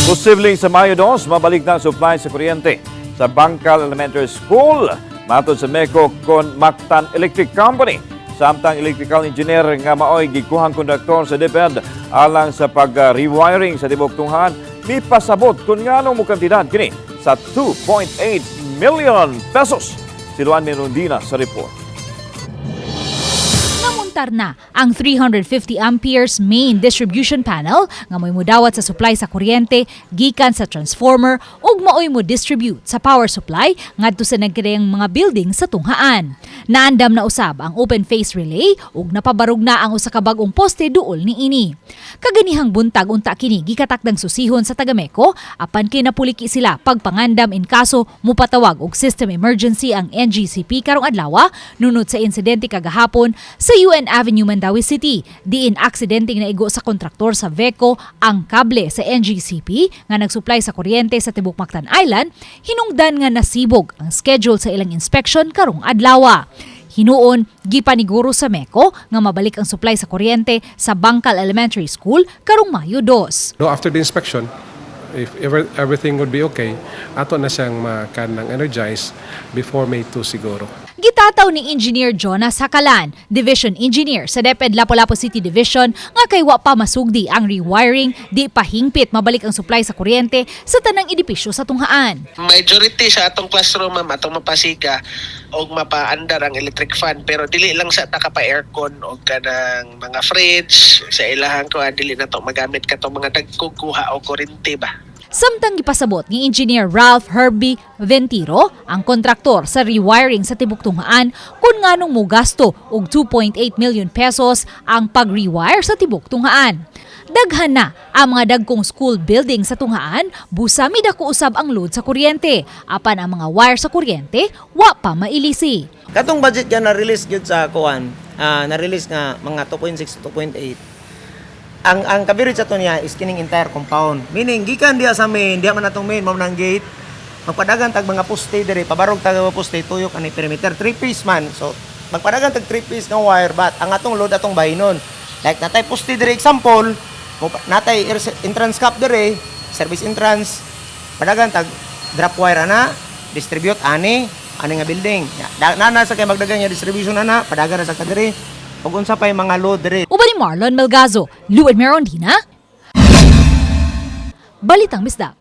Posibleng sa Mayo 2, mabalik na ang supply sa kuryente sa Bankal Elementary School. Matod sa MECO kon Mactan Electric Company. Samtang electrical engineer nga maoy gikuhang contractor sa DepEd alang sa pag-rewiring sa tibuok tunghaan, mipasabot kung nganong mukantidad kini sa 2.8 million pesos. Siluan Menondina sa report. Namuntar na ang 350 amperes main distribution panel nga mo'y mudawat sa supply sa kuryente gikan sa transformer ug maoy mo distribute sa power supply ngadto sa nagkirayang mga building sa tunghaan. Naandam na usab ang open phase relay ug napabarog na ang usa ka bag-ong poste duol niini. Kaganihang buntag unta kini gikatakdang susihon sa taga MECO apan kay napuliki sila pagpangandam in kaso mupatawag og system emergency ang NGCP karong adlaw nunod sa insidente kagahapon sa UN Avenue, Mandawi City. Diin aksidenteng naigo sa kontraktor sa VECO ang kable sa NGCP nga nagsupply sa kuryente sa tibuok Mactan Island, hinungdan nga nasibog ang schedule sa ilang inspection karong adlaw. Hinuon, gipaniguro sa MECO nga mabalik ang supply sa kuryente sa Bankal Elementary School karong Mayo 2. No, after the inspection, if everything would be okay, ato na siyang makanang energize before May 2 siguro. Gitataw ni Engineer Jonas Hakalan, Division Engineer sa DepEd Lapu-Lapu City Division, nga kay wa pa masugdi ang rewiring, di pa hingpit mabalik ang supply sa kuryente sa tanang edipisyo sa tunghaan. Majority sa atong classroom, ma'am, atong mapasika o mapaandar ang electric fan, pero dili lang sa takapa-aircon o kanang mga fridge, sa ilahan ko, dili na to magamit ka to mga dagkukuha o kuryente ba? Samtang gipasabot ni Engineer Ralph Herbie Ventiro, ang kontraktor sa rewiring sa tibuok tunghaan, kung nganong mo gasto og 2.8 million pesos ang pag-rewire sa tibuok tunghaan. Daghan na ang mga dagkong school building sa tunghaan, busa midako usab ang load sa kuryente. Apan ang mga wire sa kuryente, wa pa mailisi. Katong budget nga na-release gyud sa kuan, na-release nga mga 2.6 to 2.8. Ang kabirit sa to niya is kining entire compound. Meaning gikan diha sa main, diha man atong main mao nang gate. Magpadagan tag mga poste dire, pabarog tag mga poste tuyok ani perimeter 3-piece man. So magpadagan tag 3-piece nga wire but ang atong load atong bahinon. Like natay poste dire example, natay entrance cap dire, service entrance. Padagan tag drop wire ana, distribute ani nga building. Na sa kay magdagan nga distribution ana, padagan na sa kadire. Ug unsa pay mga load dire. Uban ni Marlon Melgazo, Lued Merondina, Balitang Bisdak.